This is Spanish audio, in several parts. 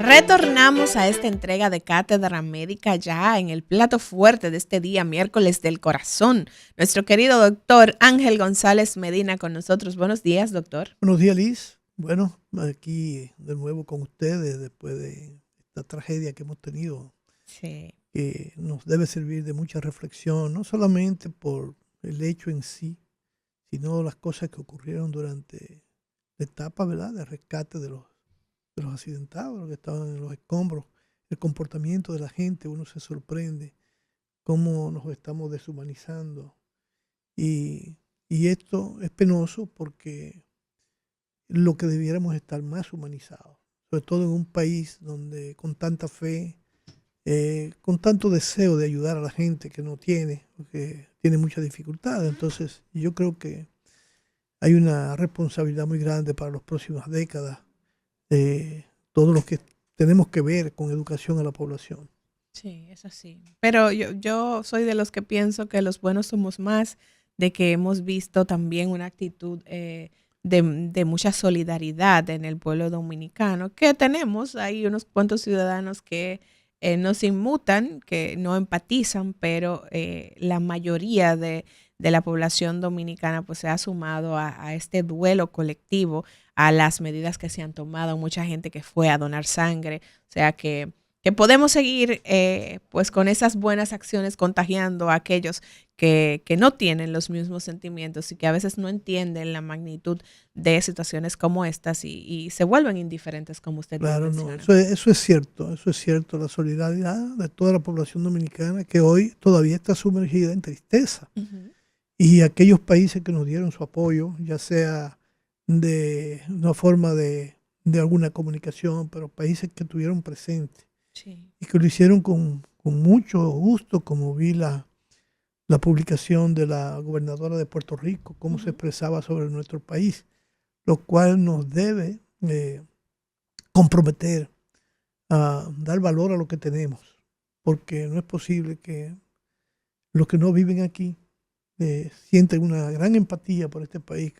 Retornamos a esta entrega de Cátedra Médica ya en el plato fuerte de este día, miércoles del corazón. Nuestro querido doctor Ángel González Medina con nosotros. Buenos días, doctor. Buenos días, Liz. Bueno, aquí de nuevo con ustedes después de esta tragedia que hemos tenido, Sí. que nos debe servir de mucha reflexión, no solamente por el hecho en sí, sino las cosas que ocurrieron durante la etapa, ¿verdad?, de rescate de los accidentados, los que estaban en los escombros, el comportamiento de la gente. Uno se sorprende cómo nos estamos deshumanizando. Y esto es penoso porque lo que debiéramos estar más humanizados, sobre todo en un país donde con tanta fe, con tanto deseo de ayudar a la gente que no tiene, que tiene muchas dificultades. Entonces yo creo que hay una responsabilidad muy grande para las próximas décadas de todos los que tenemos que ver con educación a la población. Sí, es así. Pero yo soy de los que pienso que los buenos somos más, de que hemos visto también una actitud de mucha solidaridad en el pueblo dominicano, que tenemos ahí unos cuantos ciudadanos que nos inmutan, que no empatizan, pero la mayoría de la población dominicana pues se ha sumado a este duelo colectivo, a las medidas que se han tomado, mucha gente que fue a donar sangre, o sea que podemos seguir pues con esas buenas acciones contagiando a aquellos que no tienen los mismos sentimientos y que a veces no entienden la magnitud de situaciones como estas y se vuelven indiferentes, como usted bien Claro, no, menciona. eso es cierto, la solidaridad de toda la población dominicana que hoy todavía está sumergida en tristeza. Ujú. Y aquellos países que nos dieron su apoyo, ya sea de una forma de alguna comunicación, pero países que estuvieron presentes Sí. y que lo hicieron con mucho gusto, como vi la publicación de la gobernadora de Puerto Rico, cómo se Ujú. expresaba sobre nuestro país, lo cual nos debe comprometer a dar valor a lo que tenemos, porque no es posible que los que no viven aquí sienten una gran empatía por este país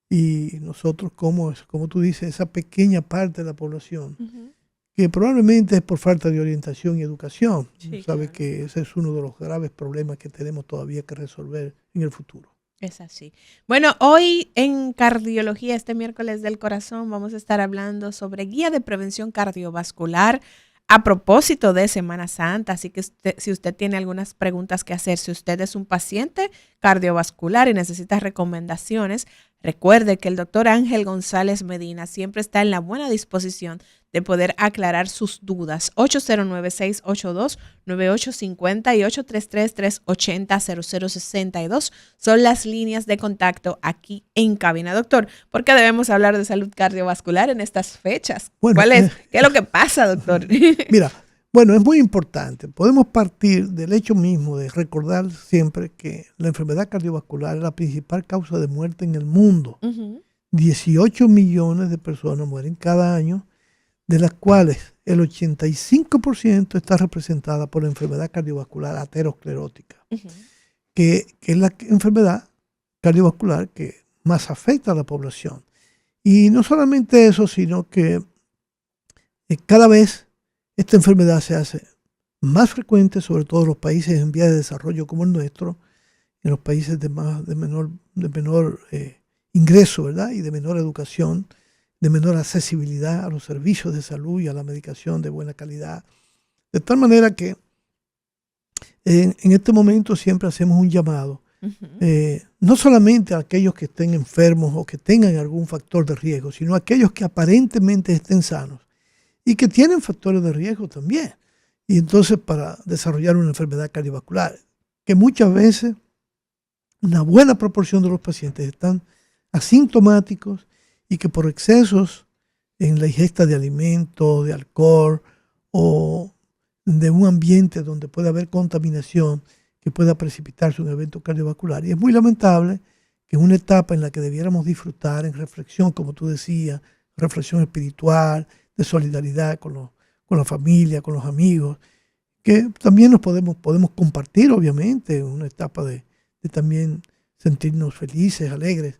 y nosotros, como tú dices, esa pequeña parte de la población, Ujú. que probablemente es por falta de orientación y educación. Sí, Sabe claro. que ese es uno de los graves problemas que tenemos todavía que resolver en el futuro. Es así. Bueno, hoy en Cardiología, este miércoles del corazón, vamos a estar hablando sobre guía de prevención cardiovascular a propósito de Semana Santa. Así que si usted tiene algunas preguntas que hacer, si usted es un paciente cardiovascular y necesita recomendaciones, recuerde que el doctor Ángel González Medina siempre está en la buena disposición de poder aclarar sus dudas. 809-682-9850 y 833-380-0062 son las líneas de contacto aquí en cabina. Doctor, ¿por qué debemos hablar de salud cardiovascular en estas fechas? Bueno, ¿Cuál es? ¿Qué es lo que pasa, doctor? mira, bueno, es muy importante. Podemos partir del hecho mismo de recordar siempre que la enfermedad cardiovascular es la principal causa de muerte en el mundo. Ujú. 18 millones de personas mueren cada año, de las cuales el 85% está representada por la enfermedad cardiovascular aterosclerótica, Ujú. que es la enfermedad cardiovascular que más afecta a la población. Y no solamente eso, sino que cada vez esta enfermedad se hace más frecuente, sobre todo en los países en vías de desarrollo como el nuestro, en los países de menor ingreso, ¿verdad? Y de menor educación, de menor accesibilidad a los servicios de salud y a la medicación de buena calidad. De tal manera que en este momento siempre hacemos un llamado, Ujú. no solamente a aquellos que estén enfermos o que tengan algún factor de riesgo, sino a aquellos que aparentemente estén sanos y que tienen factores de riesgo también. Y entonces para desarrollar una enfermedad cardiovascular, que muchas veces una buena proporción de los pacientes están asintomáticos y que por excesos en la ingesta de alimentos, de alcohol o de un ambiente donde puede haber contaminación que pueda precipitarse un evento cardiovascular. Y es muy lamentable que en una etapa en la que debiéramos disfrutar en reflexión, como tú decías, reflexión espiritual, de solidaridad con la familia, con los amigos, que también podemos compartir, obviamente, en una etapa de también sentirnos felices, alegres,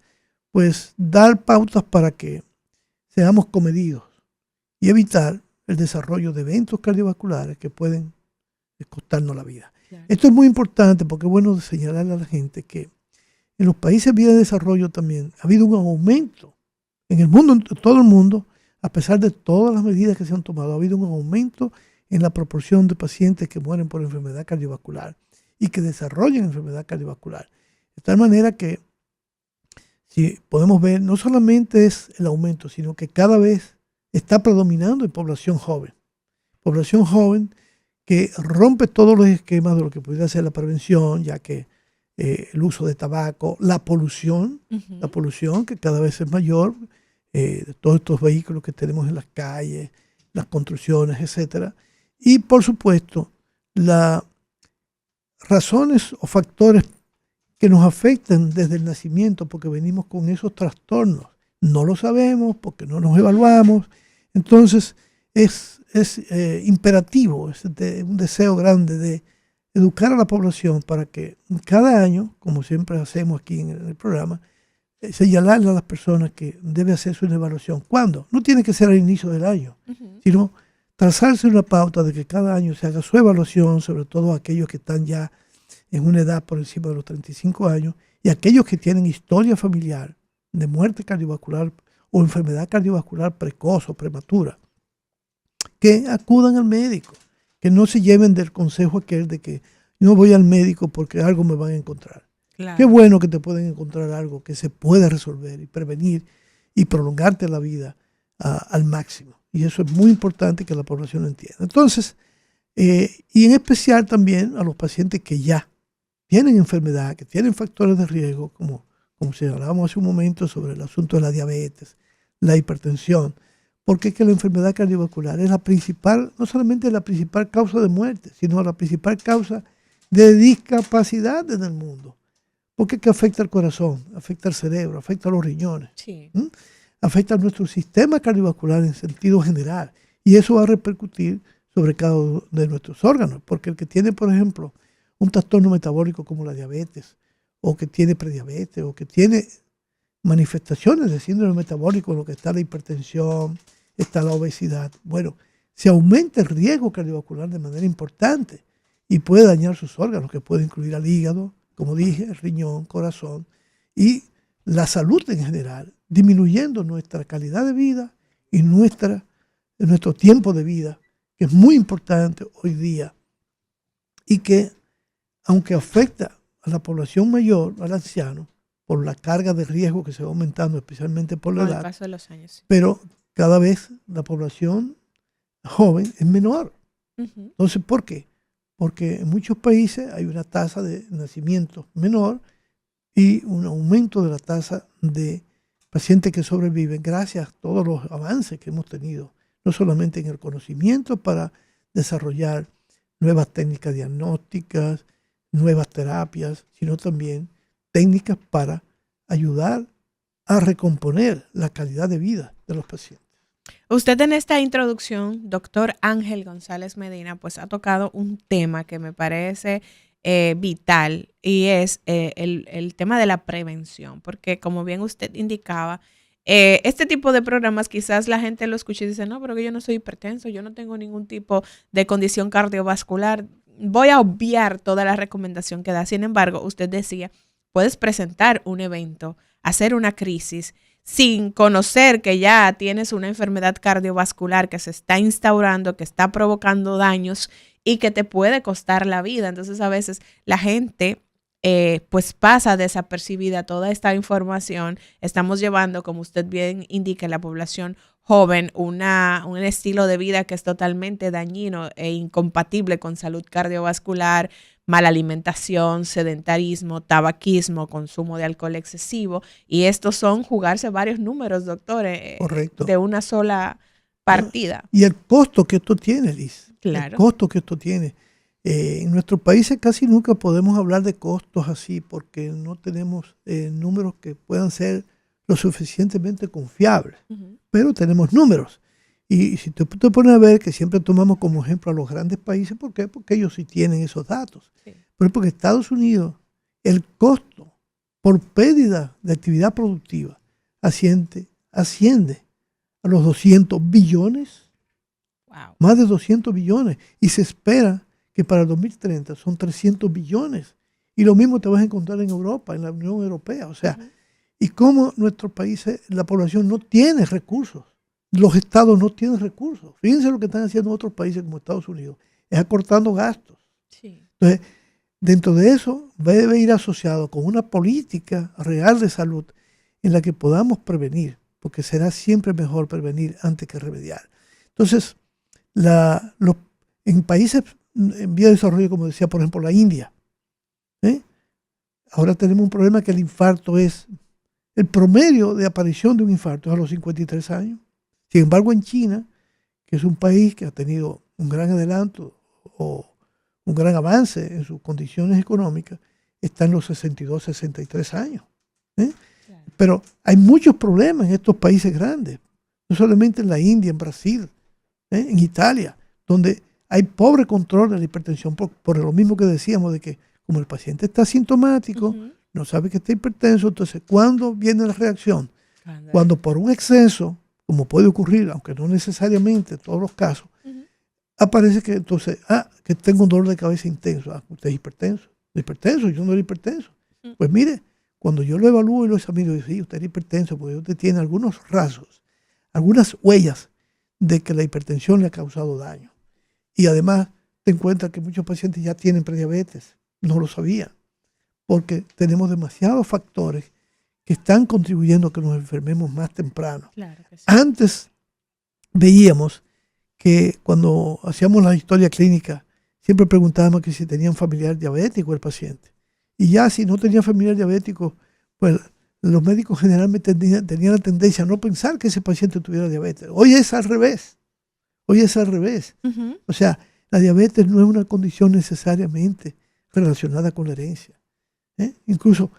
pues dar pautas para que seamos comedidos y evitar el desarrollo de eventos cardiovasculares que pueden costarnos la vida. Claro. Esto es muy importante porque es bueno señalarle a la gente que en los países en vías de desarrollo también ha habido un aumento en el mundo, en todo el mundo, a pesar de todas las medidas que se han tomado, ha habido un aumento en la proporción de pacientes que mueren por enfermedad cardiovascular y que desarrollan enfermedad cardiovascular. De tal manera que, si podemos ver, no solamente es el aumento, sino que cada vez está predominando en población joven. Población joven que rompe todos los esquemas de lo que pudiera ser la prevención, ya que el uso de tabaco, la polución que cada vez es mayor, de todos estos vehículos que tenemos en las calles, las construcciones, etcétera. Y por supuesto, las razones o factores que nos afectan desde el nacimiento, porque venimos con esos trastornos. No lo sabemos porque no nos evaluamos. Entonces, es imperativo, es un deseo grande de educar a la población para que cada año, como siempre hacemos aquí en el programa, señalarle a las personas que debe hacerse una evaluación. ¿Cuándo? No tiene que ser al inicio del año, sino trazarse una pauta de que cada año se haga su evaluación, sobre todo aquellos que están ya en una edad por encima de los 35 años y aquellos que tienen historia familiar de muerte cardiovascular o enfermedad cardiovascular precoz o prematura, que acudan al médico, que no se lleven del consejo aquel de que no voy al médico porque algo me van a encontrar. Claro. Qué bueno que te pueden encontrar algo que se puede resolver y prevenir y prolongarte la vida al máximo. Y eso es muy importante que la población lo entienda. Entonces, y en especial también a los pacientes que ya tienen enfermedad, que tienen factores de riesgo, como señalábamos hace un momento sobre el asunto de la diabetes, la hipertensión, porque es que la enfermedad cardiovascular es la principal, no solamente la principal causa de muerte, sino la principal causa de discapacidad en el mundo. Porque es que afecta al corazón, afecta al cerebro, afecta a los riñones, afecta a nuestro sistema cardiovascular en sentido general. Y eso va a repercutir sobre cada uno de nuestros órganos, porque el que tiene, por ejemplo, un trastorno metabólico como la diabetes, o que tiene prediabetes, o que tiene manifestaciones de síndrome metabólico, en lo que está la hipertensión, está la obesidad. Bueno, se aumenta el riesgo cardiovascular de manera importante y puede dañar sus órganos, que puede incluir al hígado, como dije, el riñón, corazón y la salud en general, disminuyendo nuestra calidad de vida y nuestro tiempo de vida, que es muy importante hoy día y que, aunque afecta a la población mayor, al anciano, por la carga de riesgo que se va aumentando, especialmente por la edad, el paso de los años, sí. Pero cada vez la población joven es menor. Entonces, ¿por qué? Porque en muchos países hay una tasa de nacimiento menor y un aumento de la tasa de pacientes que sobreviven gracias a todos los avances que hemos tenido, no solamente en el conocimiento para desarrollar nuevas técnicas diagnósticas, nuevas terapias, sino también técnicas para ayudar a recomponer la calidad de vida de los pacientes. Usted en esta introducción, doctor Ángel González Medina, pues ha tocado un tema que me parece vital y es el tema de la prevención, porque como bien usted indicaba, este tipo de programas quizás la gente lo escuche y dice, no, pero que yo no soy hipertenso, yo no tengo ningún tipo de condición cardiovascular, voy a obviar toda la recomendación que da. Sin embargo, usted decía, puedes presentar un evento, hacer una crisis, sin conocer que ya tienes una enfermedad cardiovascular que se está instaurando, que está provocando daños y que te puede costar la vida. Entonces, a veces la gente pues pasa desapercibida toda esta información. Estamos llevando, como usted bien indica, la población joven un estilo de vida que es totalmente dañino e incompatible con salud cardiovascular, mala alimentación, sedentarismo, tabaquismo, consumo de alcohol excesivo. Y estos son jugarse varios números, doctor, de una sola partida. Y el costo que esto tiene, Liz. Claro. El costo que esto tiene. En nuestros países casi nunca podemos hablar de costos así porque no tenemos números que puedan ser lo suficientemente confiables. Pero tenemos números. Y si te pones a ver que siempre tomamos como ejemplo a los grandes países, ¿por qué? Porque ellos sí tienen esos datos. Sí. Pero porque Estados Unidos, el costo por pérdida de actividad productiva asciende a los 200 billones Wow. Más de 200 billones. Y se espera que para el 2030 son 300 billones. Y lo mismo te vas a encontrar en Europa, en la Unión Europea. O sea, y cómo nuestros países, la población no tiene recursos. Los estados no tienen recursos. Fíjense lo que están haciendo otros países como Estados Unidos. Es acortando gastos. Sí. Entonces, dentro de eso debe ir asociado con una política real de salud en la que podamos prevenir, porque será siempre mejor prevenir antes que remediar. Entonces, en países en vía de desarrollo, como decía, por ejemplo, la India, ahora tenemos un problema que el infarto es, el promedio de aparición de un infarto es a los 53 años. Sin embargo, en China, que es un país que ha tenido un gran adelanto o un gran avance en sus condiciones económicas, está en los 62, 63 años. Claro. Pero hay muchos problemas en estos países grandes, no solamente en la India, en Brasil, en Italia, donde hay pobre control de la hipertensión por lo mismo que decíamos de que como el paciente está asintomático, no sabe que está hipertenso, entonces ¿cuándo viene la reacción? Cuando por un exceso, como puede ocurrir, aunque no necesariamente en todos los casos, aparece que entonces, que tengo un dolor de cabeza intenso. Usted es hipertenso. Hipertenso, yo no era hipertenso. Pues mire, cuando yo lo evalúo y lo examino, digo, sí, usted es hipertenso porque usted tiene algunos rasgos, algunas huellas de que la hipertensión le ha causado daño. Y además te encuentras que muchos pacientes ya tienen prediabetes. No lo sabían. Porque tenemos demasiados factores que están contribuyendo a que nos enfermemos más temprano. Claro que sí. Antes veíamos que cuando hacíamos la historia clínica, siempre preguntábamos que si tenían familiar diabético el paciente. Y ya si no tenía familiar diabético, pues los médicos generalmente tenían la tendencia a no pensar que ese paciente tuviera diabetes. Hoy es al revés. Hoy es al revés. O sea, la diabetes no es una condición necesariamente relacionada con la herencia. Incluso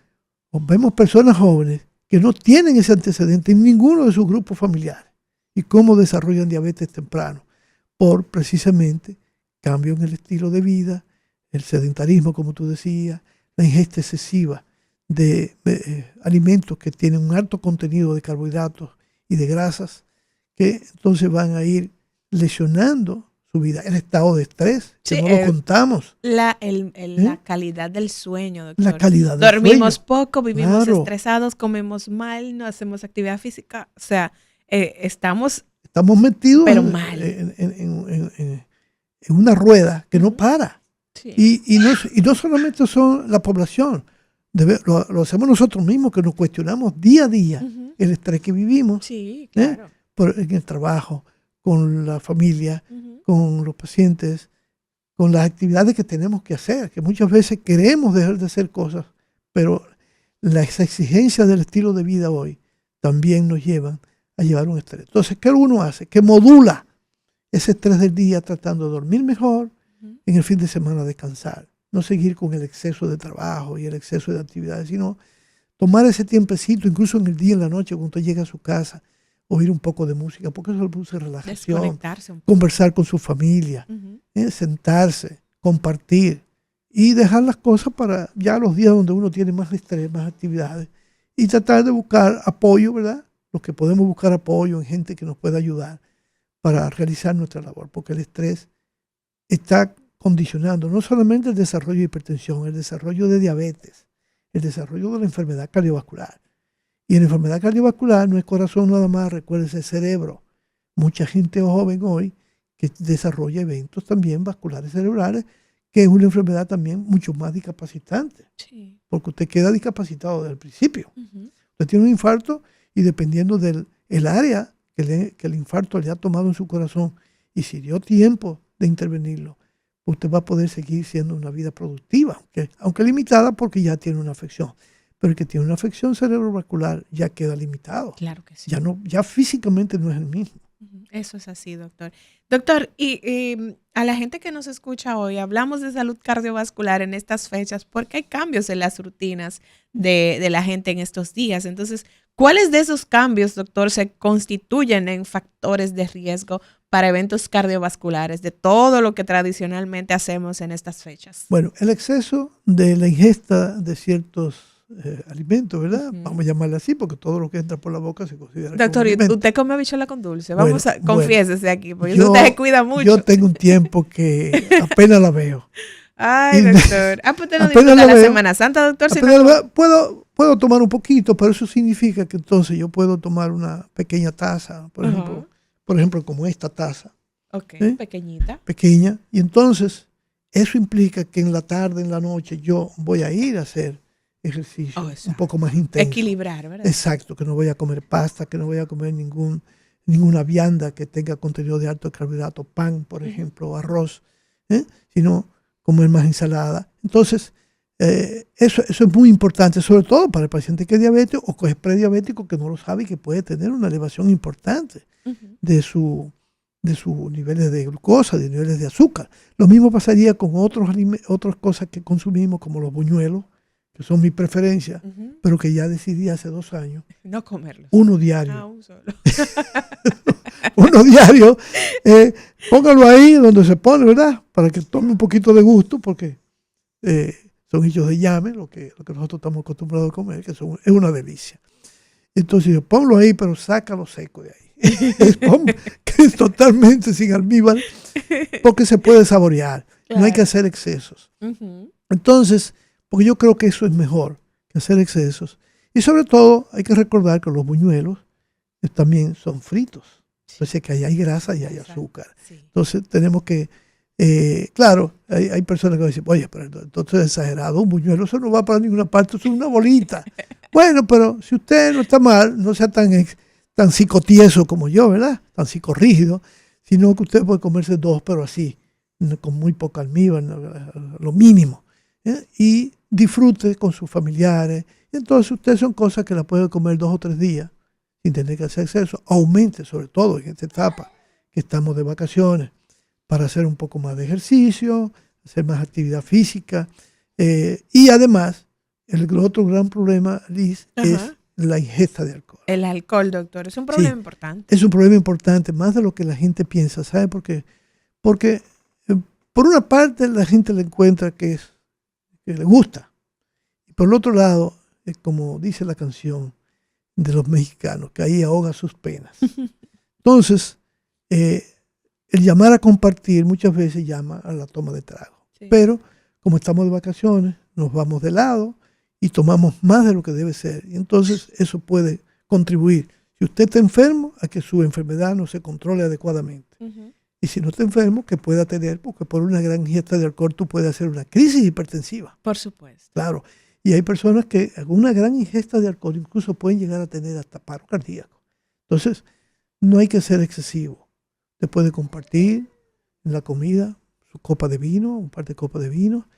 vemos personas jóvenes que no tienen ese antecedente en ninguno de sus grupos familiares. ¿Y cómo desarrollan diabetes temprano? Por precisamente cambio en el estilo de vida, el sedentarismo, como tú decías, la ingesta excesiva de alimentos que tienen un alto contenido de carbohidratos y de grasas, que entonces van a ir lesionando su vida. El estado de estrés, que no lo contamos. La calidad del sueño, doctor. La calidad del Dormimos sueño. poco, vivimos Claro. estresados, comemos mal, no hacemos actividad física. O sea, estamos metidos pero mal. En una rueda que no para. Sí. Y no solamente son la población, lo hacemos nosotros mismos, que nos cuestionamos día a día el estrés que vivimos. Sí, claro. En el trabajo, con la familia, con los pacientes, con las actividades que tenemos que hacer, que muchas veces queremos dejar de hacer cosas, pero las exigencias del estilo de vida hoy también nos llevan a llevar un estrés. Entonces, ¿qué uno hace? Que modula ese estrés del día tratando de dormir mejor, en el fin de semana descansar, no seguir con el exceso de trabajo y el exceso de actividades, sino tomar ese tiempecito, incluso en el día, en la noche, cuando usted llega a su casa, oír un poco de música, porque eso le produce relajación, conversar con su familia, sentarse, compartir y dejar las cosas para ya los días donde uno tiene más estrés, más actividades, y tratar de buscar apoyo, ¿verdad? Los que podemos buscar apoyo en gente que nos pueda ayudar para realizar nuestra labor, porque el estrés está condicionando no solamente el desarrollo de hipertensión, el desarrollo de diabetes, el desarrollo de la enfermedad cardiovascular. Y en la enfermedad cardiovascular no es corazón nada más, recuérdese, el cerebro. Mucha gente joven hoy que desarrolla eventos también vasculares cerebrales, que es una enfermedad también mucho más discapacitante, porque usted queda discapacitado desde el principio. Usted tiene un infarto y dependiendo del área que el infarto le ha tomado en su corazón y si dio tiempo de intervenirlo, usted va a poder seguir siendo una vida productiva, aunque limitada porque ya tiene una afección. Pero el que tiene una afección cerebrovascular ya queda limitado. Claro que sí. Ya físicamente no es el mismo. Eso es así, doctor. Doctor, y a la gente que nos escucha hoy, hablamos de salud cardiovascular en estas fechas porque hay cambios en las rutinas de la gente en estos días. Entonces, ¿cuáles de esos cambios, doctor, se constituyen en factores de riesgo para eventos cardiovasculares de todo lo que tradicionalmente hacemos en estas fechas? Bueno, el exceso de la ingesta de ciertos alimentos, ¿verdad? Vamos a llamarle así porque todo lo que entra por la boca se considera Doctor, como alimento. ¿usted come habichuela con dulce? Bueno, Vamos a, confiésese aquí, porque usted se cuida mucho. Yo tengo un tiempo que apenas la veo. Ay, doctor. Pues usted no apenas disfruta la veo, Semana Santa, doctor. Si puedo tomar un poquito, pero eso significa que entonces yo puedo tomar una pequeña taza, por ejemplo, como esta taza. Ok, pequeñita. Pequeña. Y entonces eso implica que en la tarde, en la noche, yo voy a ir a hacer ejercicio un poco más intenso. Equilibrar, ¿verdad? Exacto, que no voy a comer pasta, que no voy a comer ninguna vianda que tenga contenido de alto carbohidrato, pan, por ejemplo, o arroz, sino comer más ensalada. Entonces, eso es muy importante, sobre todo para el paciente que es diabético o que es prediabético, que no lo sabe y que puede tener una elevación importante de sus niveles de glucosa, de niveles de azúcar. Lo mismo pasaría con otras cosas que consumimos, como los buñuelos, que son mi preferencia, pero que ya decidí hace 2 años. No comerlos. Uno diario. Un solo. Uno diario. Póngalo ahí donde se pone, ¿verdad? Para que tome un poquito de gusto, porque son hechos de llame, lo que nosotros estamos acostumbrados a comer, que es una delicia. Entonces, ponlo ahí, pero sácalo seco de ahí. Que es totalmente sin almíbar, porque se puede saborear. Claro. No hay que hacer excesos. Entonces, porque yo creo que eso es mejor que hacer excesos. Y sobre todo, hay que recordar que los buñuelos también son fritos. Entonces, que ahí hay grasa y hay azúcar. Sí. Entonces, tenemos que, claro, hay personas que dicen, oye, pero entonces es exagerado, un buñuelo, eso no va para ninguna parte, eso es una bolita. Bueno, pero si usted no está mal, no sea tan psicotieso como yo, ¿verdad? Tan psicorrígido, sino que usted puede comerse 2, pero así, con muy poca almíbar, lo mínimo. Y disfrute con sus familiares. Y entonces usted son cosas que la puede comer 2 o 3 días sin tener que hacer exceso. Aumente, sobre todo en esta etapa que estamos de vacaciones, para hacer un poco más de ejercicio, hacer más actividad física. Y además, el otro gran problema, Liz, es la ingesta de alcohol. El alcohol, doctor, es un problema importante. Es un problema importante, más de lo que la gente piensa. ¿Sabe por qué? Porque por una parte la gente le encuentra que le gusta. Y por el otro lado, como dice la canción de los mexicanos, que ahí ahoga sus penas. Entonces, el llamar a compartir muchas veces llama a la toma de trago. Sí. Pero como estamos de vacaciones, nos vamos de lado y tomamos más de lo que debe ser. Y entonces eso puede contribuir, si usted está enfermo, a que su enfermedad no se controle adecuadamente. Y si no está enfermo, que pueda tener, porque por una gran ingesta de alcohol tú puedes hacer una crisis hipertensiva. Por supuesto. Claro. Y hay personas que con una gran ingesta de alcohol incluso pueden llegar a tener hasta paro cardíaco. Entonces, no hay que ser excesivo. Usted puede compartir en la comida su copa de vino, un par de copas de vino.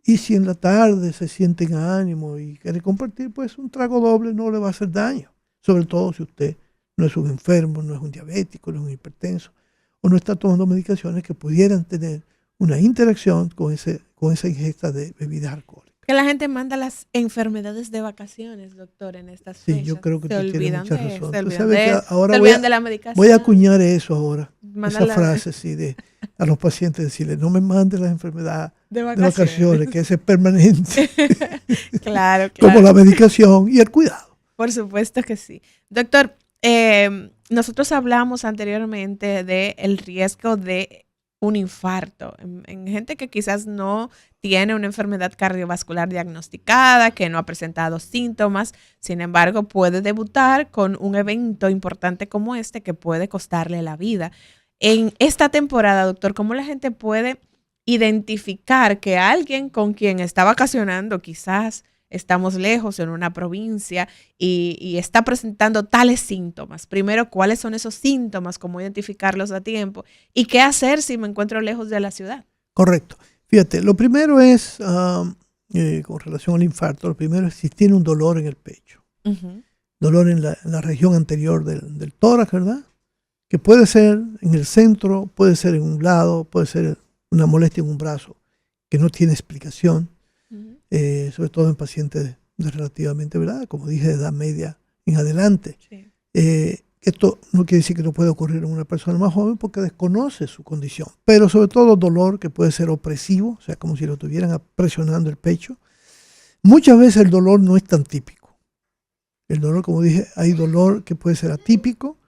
Y si en la tarde se siente en ánimo y quiere compartir, pues un trago doble no le va a hacer daño. Sobre todo si usted no es un enfermo, no es un diabético, no es un hipertenso, o no está tomando medicaciones que pudieran tener una interacción con esa ingesta de bebidas alcohólicas. Que la gente manda las enfermedades de vacaciones, doctor, en estas fechas. Sí, yo creo que tú tienes mucha razón. Se olvidan de la medicación. Voy a acuñar eso ahora, esa frase, sí, a los pacientes, decirles, no me mandes las enfermedades de vacaciones, que ese es permanente. Claro. Como la medicación y el cuidado. Por supuesto que sí. Doctor, nosotros hablamos anteriormente del riesgo de un infarto en gente que quizás no tiene una enfermedad cardiovascular diagnosticada, que no ha presentado síntomas, sin embargo puede debutar con un evento importante como este que puede costarle la vida. En esta temporada, doctor, ¿cómo la gente puede identificar que alguien con quien está vacacionando, quizás estamos lejos en una provincia y está presentando tales síntomas? Primero, ¿cuáles son esos síntomas? ¿Cómo identificarlos a tiempo? ¿Y qué hacer si me encuentro lejos de la ciudad? Correcto. Fíjate, lo primero es, con relación al infarto, lo primero es si tiene un dolor en el pecho. Dolor en la región anterior del tórax, ¿verdad? Que puede ser en el centro, puede ser en un lado, puede ser una molestia en un brazo que no tiene explicación. Sobre todo en pacientes de relativamente, ¿verdad? Como dije, de edad media en adelante. Sí. Esto no quiere decir que no pueda ocurrir en una persona más joven porque desconoce su condición, pero sobre todo dolor que puede ser opresivo, o sea, como si lo estuvieran presionando el pecho, Muchas veces el dolor no es tan típico. El dolor, como dije, hay dolor que puede ser atípico,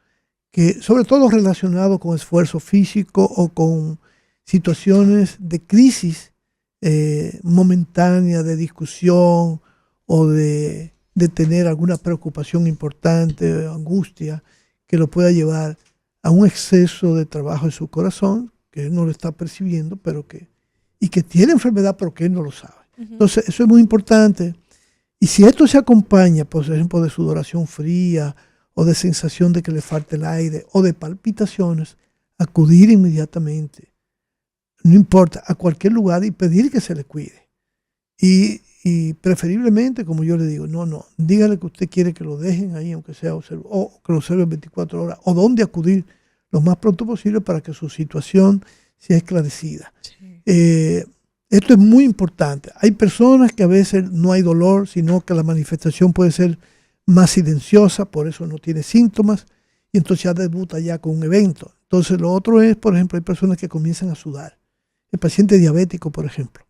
que sobre todo relacionado con esfuerzo físico o con situaciones de crisis momentánea, de discusión o de tener alguna preocupación importante, angustia, que lo pueda llevar a un exceso de trabajo en su corazón, que él no lo está percibiendo, y que tiene enfermedad, pero que él no lo sabe. Entonces, eso es muy importante. Y si esto se acompaña, por ejemplo, de sudoración fría, o de sensación de que le falta el aire, o de palpitaciones, acudir inmediatamente, no importa, a cualquier lugar y pedir que se le cuide. Y preferiblemente, como yo le digo, no, dígale que usted quiere que lo dejen ahí, aunque sea observo, o que lo observen 24 horas, o dónde acudir lo más pronto posible para que su situación sea esclarecida. Sí. Esto es muy importante. Hay personas que a veces no hay dolor, sino que la manifestación puede ser más silenciosa, por eso no tiene síntomas, y entonces ya debuta ya con un evento. Entonces lo otro es, por ejemplo, hay personas que comienzan a sudar. El paciente diabético, por ejemplo,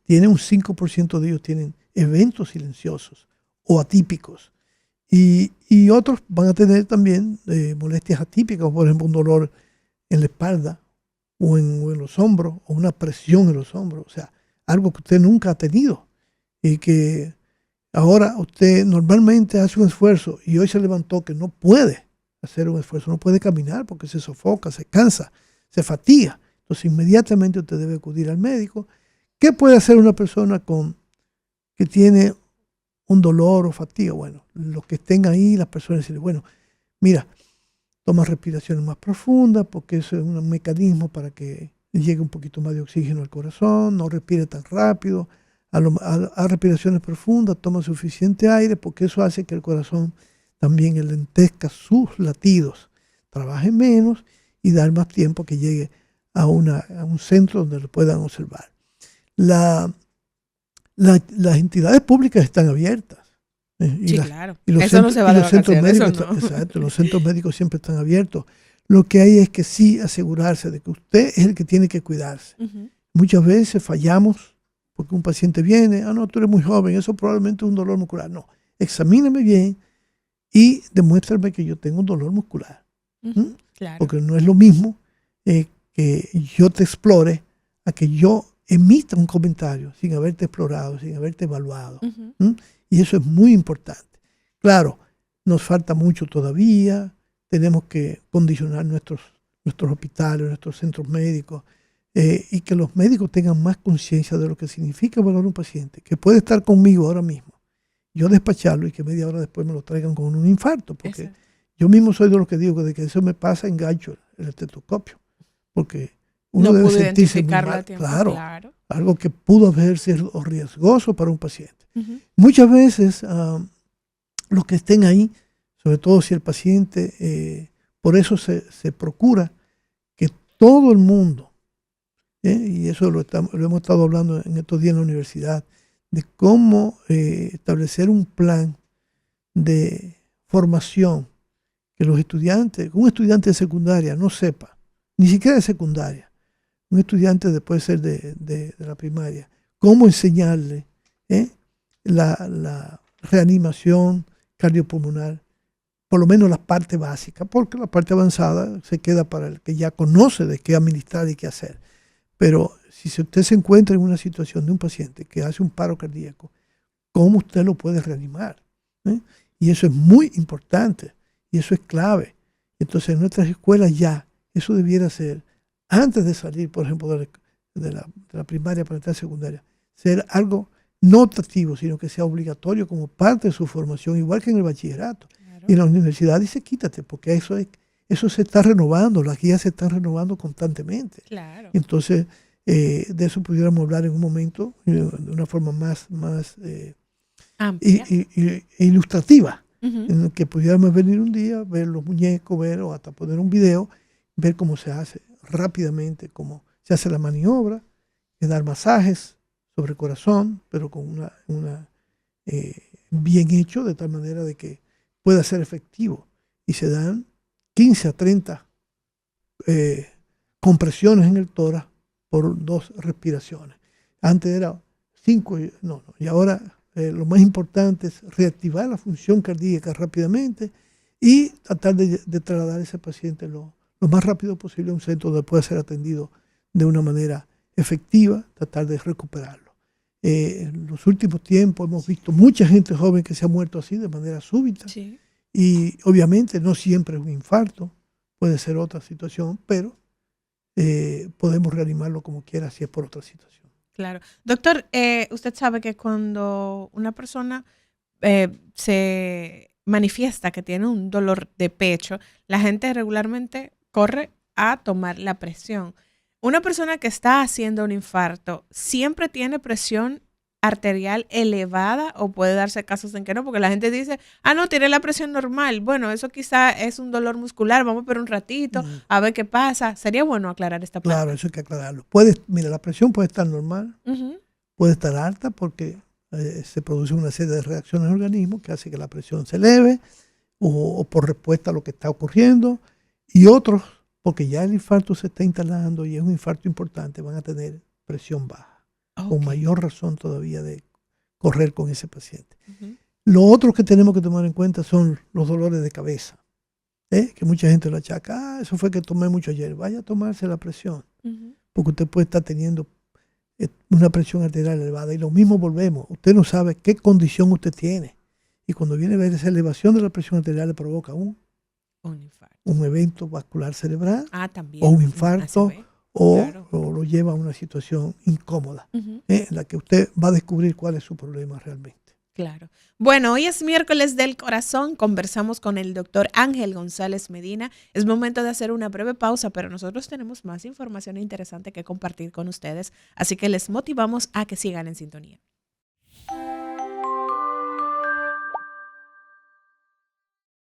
tiene un 5% de ellos tienen eventos silenciosos o atípicos. Y otros van a tener también molestias atípicas, por ejemplo, un dolor en la espalda o en los hombros, o una presión en los hombros. O sea, algo que usted nunca ha tenido y que ahora usted normalmente hace un esfuerzo y hoy se levantó que no puede hacer un esfuerzo, no puede caminar porque se sofoca, se cansa, se fatiga. Entonces inmediatamente usted debe acudir al médico. ¿Qué puede hacer una persona que tiene un dolor o fatiga? Bueno, los que estén ahí, las personas dicen, bueno, mira, toma respiraciones más profundas porque eso es un mecanismo para que llegue un poquito más de oxígeno al corazón, no respire tan rápido, a respiraciones profundas, toma suficiente aire porque eso hace que el corazón también enlentezca sus latidos, trabaje menos y dar más tiempo que llegue a un centro donde lo puedan observar. Las entidades públicas están abiertas. Sí, claro. Eso no se va de vacaciones, eso no. Exacto, los centros médicos siempre están abiertos. Lo que hay es que sí asegurarse de que usted es el que tiene que cuidarse. Muchas veces fallamos porque un paciente viene, no, tú eres muy joven, eso probablemente es un dolor muscular. No, examíname bien y demuéstrame que yo tengo un dolor muscular. Claro. Porque no es lo mismo que yo te explore a que yo emita un comentario sin haberte explorado, sin haberte evaluado. Y eso es muy importante. Claro, nos falta mucho todavía, tenemos que condicionar nuestros hospitales, nuestros centros médicos, y que los médicos tengan más conciencia de lo que significa evaluar a un paciente, que puede estar conmigo ahora mismo, yo despacharlo y que media hora después me lo traigan con un infarto, porque yo mismo soy de los que digo que de que eso me pasa, engancho el estetoscopio, porque uno no debe pude sentirse muy identificarla mal, a tiempo, claro, algo que pudo haber sido riesgoso para un paciente. Muchas veces los que estén ahí, sobre todo si el paciente, por eso se procura que todo el mundo, y eso lo hemos estado hablando en estos días en la universidad, de cómo establecer un plan de formación que los estudiantes, un estudiante de secundaria no sepa, ni siquiera de secundaria, un estudiante puede ser de la primaria, cómo enseñarle la reanimación cardiopulmonar, por lo menos la parte básica, porque la parte avanzada se queda para el que ya conoce de qué administrar y qué hacer. Pero si usted se encuentra en una situación de un paciente que hace un paro cardíaco, ¿cómo usted lo puede reanimar? Y eso es muy importante y eso es clave. Entonces en nuestras escuelas ya eso debiera ser, antes de salir, por ejemplo, de la primaria para entrar a secundaria, ser algo no optativo, sino que sea obligatorio como parte de su formación, igual que en el bachillerato. Claro. Y en la universidad dice quítate, porque eso se está renovando, las guías se están renovando constantemente. Claro. Entonces, de eso pudiéramos hablar en un momento, de una forma más ilustrativa, en que pudiéramos venir un día, ver los muñecos, ver o hasta poner un video, ver cómo se hace rápidamente, cómo se hace la maniobra, dar masajes sobre el corazón, pero con bien hecho, de tal manera de que pueda ser efectivo. Y se dan 15 a 30 compresiones en el tórax por 2 respiraciones. Antes era Y ahora lo más importante es reactivar la función cardíaca rápidamente y tratar de trasladar a ese paciente lo más rápido posible a un centro donde pueda ser atendido de una manera efectiva, tratar de recuperarlo. En los últimos tiempos hemos visto mucha gente joven que se ha muerto así de manera súbita. Sí. Y obviamente no siempre es un infarto, puede ser otra situación, pero podemos reanimarlo como quiera si es por otra situación. Claro. Doctor, usted sabe que cuando una persona se manifiesta que tiene un dolor de pecho, la gente regularmente corre a tomar la presión. Una persona que está haciendo un infarto, ¿siempre tiene presión arterial elevada o puede darse casos en que no? Porque la gente dice, no, tiene la presión normal. Bueno, eso quizá es un dolor muscular, vamos a ver un ratito, a ver qué pasa. Sería bueno aclarar esta parte. Claro, eso hay que aclararlo. Mira, la presión puede estar normal, puede estar alta porque se produce una serie de reacciones en el organismo que hace que la presión se eleve o por respuesta a lo que está ocurriendo, y otros, porque ya el infarto se está instalando y es un infarto importante, van a tener presión baja. Con mayor razón todavía de correr con ese paciente. Lo otro que tenemos que tomar en cuenta son los dolores de cabeza, que mucha gente lo achaca. Eso fue que tomé mucho ayer. Vaya a tomarse la presión, porque usted puede estar teniendo una presión arterial elevada. Y lo mismo volvemos. Usted no sabe qué condición usted tiene. Y cuando viene a ver esa elevación de la presión arterial le provoca un evento vascular cerebral, también, o un infarto, claro, o lo lleva a una situación incómoda, en la que usted va a descubrir cuál es su problema realmente. Claro. Bueno, hoy es miércoles del corazón. Conversamos con el doctor Ángel González Medina. Es momento de hacer una breve pausa, pero nosotros tenemos más información interesante que compartir con ustedes, así que les motivamos a que sigan en sintonía.